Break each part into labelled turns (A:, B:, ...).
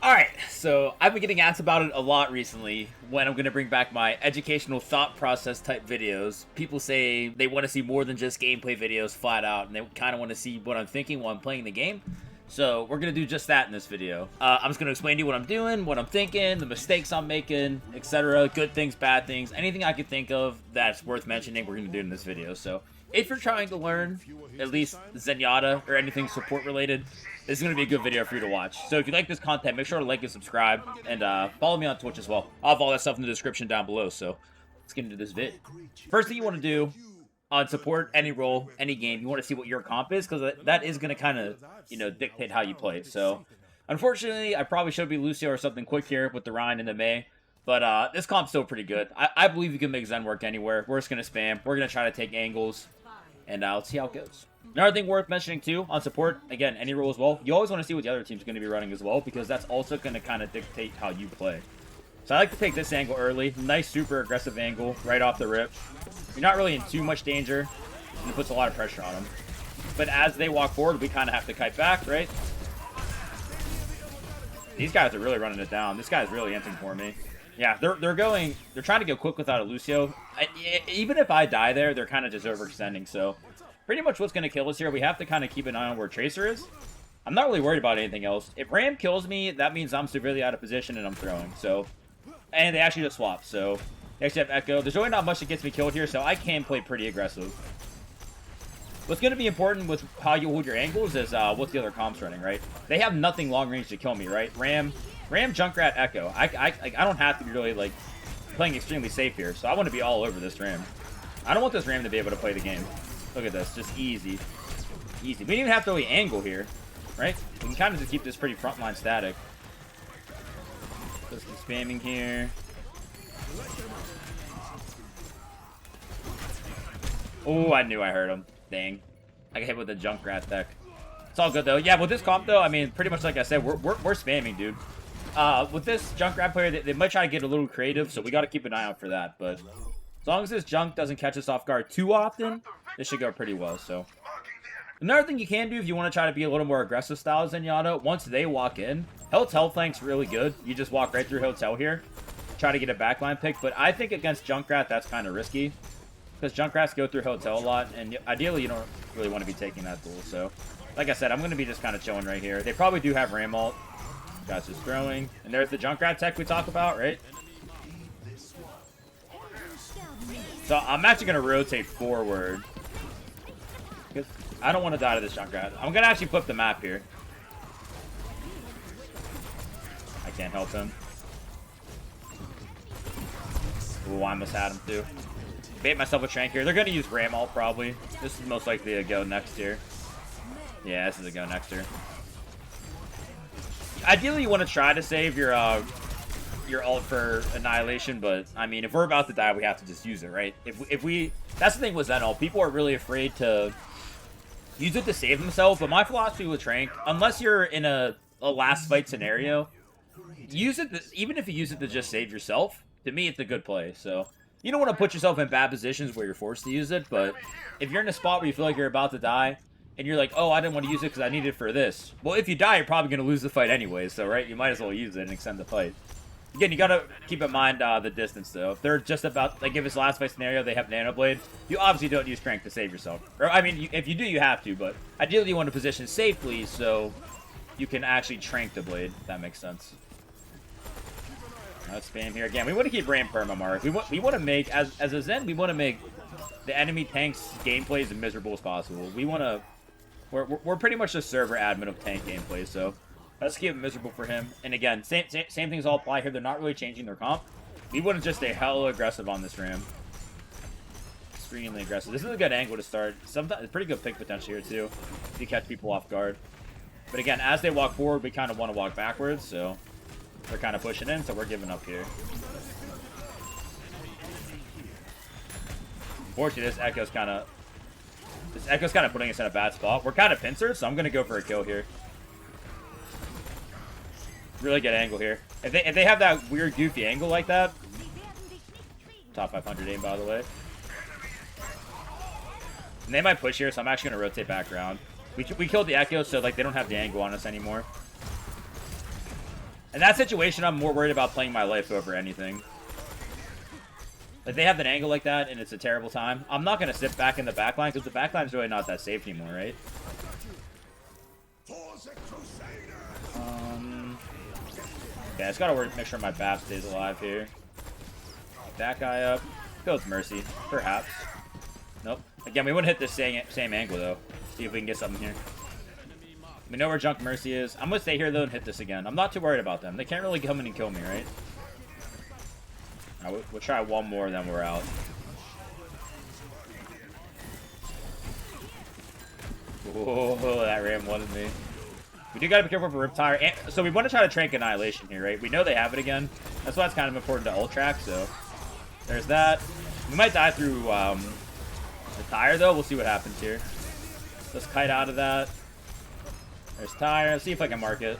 A: Alright, so I've been getting asked about it a lot recently when I'm going to bring back my educational thought process type videos. People say they want to see more than just gameplay videos flat out, and they kind of want to see what I'm thinking while I'm playing the game. So we're going to do just that in this video. I'm just going to explain to you what I'm doing, what I'm thinking, the mistakes I'm making, etc. Good things, bad things, anything I could think of that's worth mentioning, we're going to do in this video. So if you're trying to learn at least Zenyatta or anything support related, this is going to be a good video for you to watch. So if you like this content, make sure to like and subscribe, and follow me on Twitch as well. I'll have all that stuff in the description down below, so let's get into this vid. First thing you want to do on support any role, any game, you want to see what your comp is, because that is going to kind of, dictate how you play. So unfortunately, I probably should be Lucio or something quick here with the Ryan and the Mei, but this comp's still pretty good. I believe you can make Zen work anywhere. We're just going to spam. We're going to try to take angles, and let's see how it goes. Another thing worth mentioning too on support, again, any role as well, you always want to see what the other team's going to be running as well, because that's also going to kind of dictate how you play. So I like to take this angle early. Nice, super aggressive angle right off the rip. You're not really in too much danger, and it puts a lot of pressure on them. But as they walk forward, we kind of have to kite back, right? These guys are really running it down. This guy's really inting for me. Yeah, they're trying to go quick without a Lucio. Even if I die there, they're kind of just overextending, so pretty much what's going to kill us here, we have to kind of keep an eye on where Tracer is. I'm not really worried about anything else. If Ram kills me, that means I'm severely out of position and I'm throwing. So, and they actually just swap. So, they actually have Echo. There's really not much that gets me killed here, so I can play pretty aggressive. What's going to be important with how you hold your angles is what's the other comps running, right? They have nothing long range to kill me, right? Ram, Junkrat, Echo. I don't have to be really, like, playing extremely safe here, so I want to be all over this Ram. I don't want this Ram to be able to play the game. Look at this, just easy. Easy. We don't even have to really angle here, right? We can kind of just keep this pretty frontline static. Just keep spamming here. Oh, I knew I heard him. Dang. I got hit with a Junkrat deck. It's all good, though. Yeah, with this comp, though, I mean, pretty much like I said, we're spamming, dude. With this Junkrat player, they might try to get a little creative, so we got to keep an eye out for that, but as long as this junk doesn't catch us off guard too often, this should go pretty well. So another thing you can do if you want to try to be a little more aggressive style Zenyatta, once they walk in, Hotel flank's really good. You just walk right through Hotel here, try to get a backline pick. But I think against Junkrat, that's kind of risky, because Junkrats go through Hotel a lot, and ideally you don't really want to be taking that tool. So like I said, I'm going to be just kind of chilling right here. They probably do have Ram ult. Guys just throwing. And there's the Junkrat tech we talk about, right? So I'm actually going to rotate forward, because I don't want to die to this Junkrat. I'm going to actually flip the map here. I can't help him. Ooh, I almost had him too. Bait myself a Trank here. They're going to use Ram ult probably. This is most likely a go next here. Yeah, this is a go next here. Ideally, you want to try to save your ult for Annihilation, but I mean, if we're about to die, we have to just use it, right? If we that's the thing with Zen ult. People are really afraid to use it to save themselves, but my philosophy with Trank, unless you're in a last fight scenario, use it even if you use it to just save yourself. To me, it's a good play. So you don't want to put yourself in bad positions where you're forced to use it, but if you're in a spot where you feel like you're about to die, and you're like, oh, I didn't want to use it because I need it for this. Well, if you die, you're probably going to lose the fight anyway, so, right? You might as well use it and extend the fight. Again, you got to keep in mind the distance, though. If they're just about, like, if it's last fight scenario, they have Nano Blade, you obviously don't use Trank to save yourself. Or, I mean, if you do, you have to, but ideally you want to position safely so you can actually Trank the Blade, if that makes sense. Let's spam here again. We want to keep Ram perma-mark. We want to make, as a Zen, we want to make the enemy tank's gameplay as miserable as possible. We want to... We're pretty much the server admin of tank gameplay, so let's keep it miserable for him. And again, same things all apply here. They're not really changing their comp. We want to just stay hella aggressive on this Ram. Extremely aggressive. This is a good angle to start. Sometimes it's pretty good pick potential here too, if you catch people off guard. But again, as they walk forward, we kind of want to walk backwards, so they're kind of pushing in, so we're giving up here. Unfortunately, this Echo's kind of putting us in a bad spot. We're kind of pincered, so I'm going to go for a kill here. Really good angle here. If they have that weird, goofy angle like that... Top 500 aim, by the way. And they might push here, so I'm actually going to rotate back around. We killed the Echo, so like they don't have the angle on us anymore. In that situation, I'm more worried about playing my life over anything. Like, they have an angle like that, and it's a terrible time. I'm not going to sit back in the backline, because the backline's really not that safe anymore, right? Yeah, I just got to make sure my BAP stays alive here. Get that guy up. Go with Mercy, perhaps. Nope. Again, we wouldn't hit this same angle, though. See if we can get something here. We know where Junk Mercy is. I'm going to stay here, though, and hit this again. I'm not too worried about them. They can't really come in and kill me, right? Alright, we'll try one more, then we're out. Whoa, that ram wanted me. We do gotta be careful for Riptire. And, so we want to try to Trank Annihilation here, right? We know they have it again. That's why it's kind of important to ult-track, so... There's that. We might die through, the Tire, though. We'll see what happens here. Let's kite out of that. There's Tire. Let's see if I can mark it.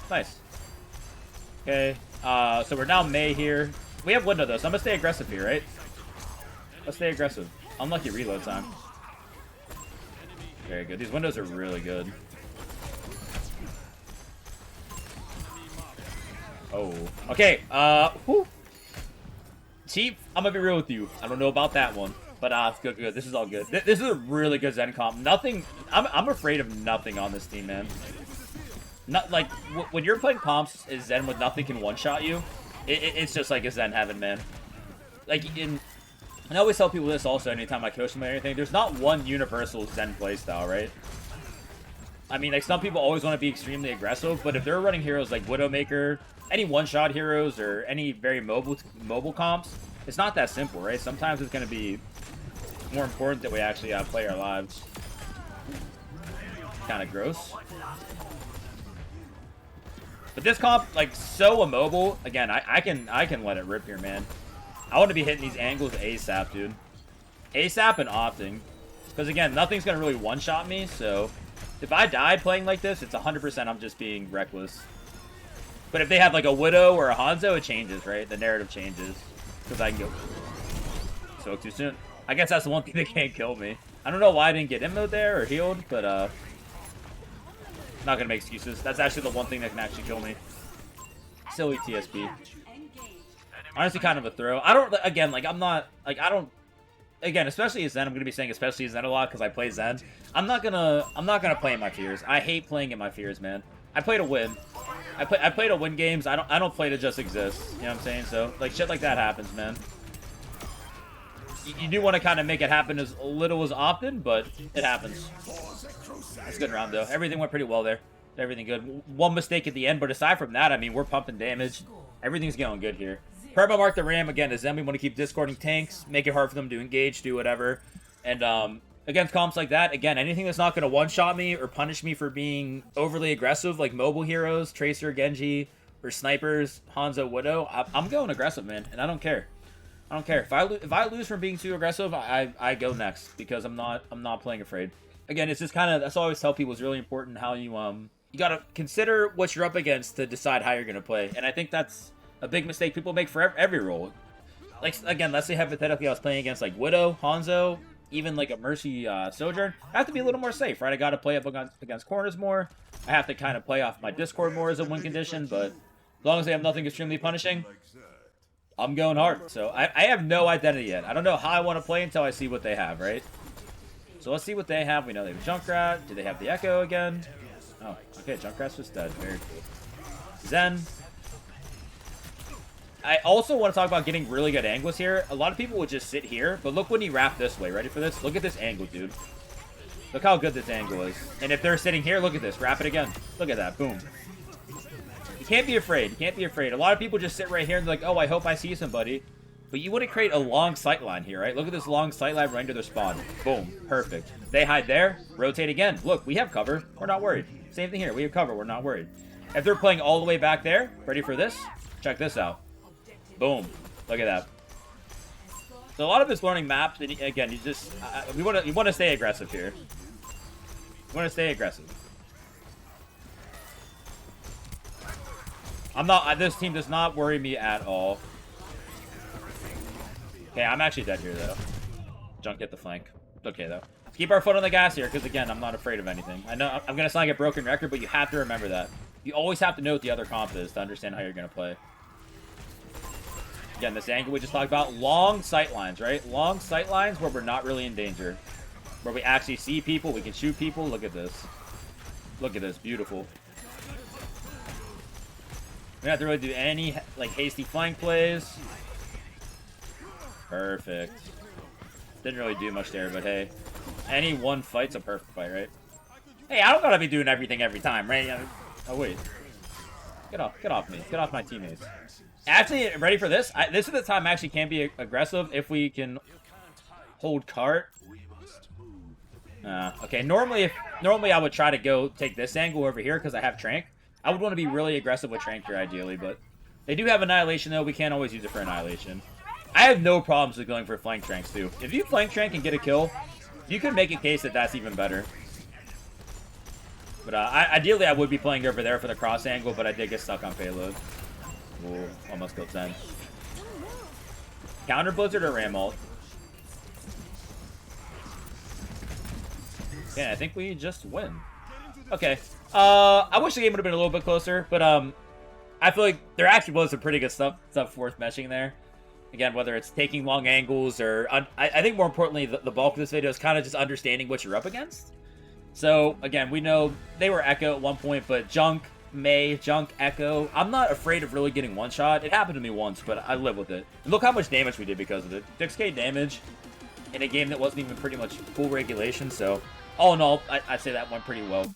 A: Nice. Okay. So we're now Mei here. We have window, though, so I'm gonna stay aggressive here, right? Let's stay aggressive. Unlucky reload time. Very good. These windows are really good. Oh. Okay, whew. Chief, I'm gonna be real with you. I don't know about that one. But, it's good, good. This is all good. This is a really good Zen comp. Nothing... I'm afraid of nothing on this team, man. Not, like, when you're playing comps as Zen with nothing can one-shot you, it's just like a Zen heaven, man. Like, and I always tell people this also anytime I coach them or anything. There's not one universal Zen playstyle, right? I mean, like, some people always want to be extremely aggressive, but if they're running heroes like Widowmaker, any one-shot heroes, or any very mobile comps, it's not that simple, right? Sometimes it's going to be more important that we actually play our lives. Kind of gross. But this comp, like, so immobile. Again, I can let it rip here, man. I want to be hitting these angles ASAP, dude. ASAP and opting. Because, again, nothing's going to really one-shot me, so... If I died playing like this, it's 100% I'm just being reckless. But if they have, like, a Widow or a Hanzo, it changes, right? The narrative changes. Because I can go... Soak too soon. I guess that's the one thing that can't kill me. I don't know why I didn't get Immo there or healed, but, not gonna make excuses. That's actually the one thing that can actually kill me. Silly TSP. Honestly, kind of a throw. I don't, again, like, I'm not, like, I don't, again, especially as Zen, I'm gonna be saying especially as Zen a lot because I play Zen. I'm not gonna play in my fears. I hate playing in my fears, man. I play to win. I play to win games. I don't play to just exist. You know what I'm saying? So, like, shit like that happens, man. You do want to kind of make it happen as little as often, but it happens. That's a good round, though. Everything went pretty well there. Everything good. One mistake at the end, but aside from that, I mean, we're pumping damage. Everything's going good here. Perma mark the Ram. Again, as Zen, we want to keep discording tanks, make it hard for them to engage, do whatever. And against comps like that, again, anything that's not going to one-shot me or punish me for being overly aggressive, like mobile heroes, Tracer, Genji, or snipers, Hanzo, Widow, I'm going aggressive, man, and I don't care. I don't care. If I lose from being too aggressive, I go next because I'm not playing afraid. Again, it's just kind of, that's all I always tell people is really important how you gotta consider what you're up against to decide how you're gonna play. And I think that's a big mistake people make for every role. Like, again, let's say hypothetically I was playing against like Widow, Hanzo, even like a Mercy Sojourn. I have to be a little more safe, right? I gotta play up against corners more. I have to kind of play off my Discord more as a win condition, but as long as they have nothing extremely punishing, I'm going hard. So I have no identity yet. I don't know how I want to play until I see what they have, right? So let's see what they have. We know they have Junkrat. Do they have the Echo again? Oh, okay. Junkrat's just dead. Very cool. Zen. I also want to talk about getting really good angles here. A lot of people would just sit here, but look when you wrap this way. Ready for this? Look at this angle, dude. Look how good this angle is. And if they're sitting here, look at this. Wrap it again. Look at that. Boom. You can't be afraid. You can't be afraid. A lot of people just sit right here and they're like, oh, I hope I see somebody. But you want to create a long sight line here, right? Look at this long sight line right into their spawn. Boom. Perfect. They hide there. Rotate again. Look, we have cover. We're not worried. Same thing here. We have cover. We're not worried. If they're playing all the way back there, ready for this? Check this out. Boom. Look at that. So a lot of this learning maps, and again, you just you want to stay aggressive here. You want to stay aggressive. I'm not. This team does not worry me at all. Okay, I'm actually dead here though. Junk get the flank. It's okay though. Let's keep our foot on the gas here, because again, I'm not afraid of anything. I know I'm gonna sound like a broken record, but you have to remember that. You always have to know what the other comp is to understand how you're going to play. Again, this angle we just talked about. Long sight lines, right? Long sight lines where we're not really in danger. Where we actually see people, we can shoot people. Look at this. Look at this. Beautiful. We don't have to really do any, like, hasty flank plays. Perfect. Didn't really do much there, but hey. Any one fight's a perfect fight, right? Hey, I don't gotta be doing everything every time, right? Oh, wait. Get off me. Get off my teammates. Actually, ready for this? This is the time I actually can be aggressive if we can hold cart. Okay, normally I would try to go take this angle over here because I have Trank. I would want to be really aggressive with Trank here, ideally, but they do have Annihilation, though. We can't always use it for Annihilation. I have no problems with going for flank Tranks, too. If you flank Trank and get a kill, you can make a case that that's even better. But ideally, I would be playing over there for the cross angle, but I did get stuck on payload. Ooh, almost killed 10. Counter Blizzard or Ram ult? Yeah, I think we just win. Okay. I wish the game would have been a little bit closer, but I feel like there actually was some pretty good stuff worth meshing there. Again, whether it's taking long angles or... I think more importantly, the bulk of this video is kind of just understanding what you're up against. So, again, we know they were Echo at one point, but Junk, Mei, Junk, Echo. I'm not afraid of really getting one shot. It happened to me once, but I live with it. And look how much damage we did because of it. 6k damage in a game that wasn't even pretty much full regulation, so all in all, I'd say that went pretty well.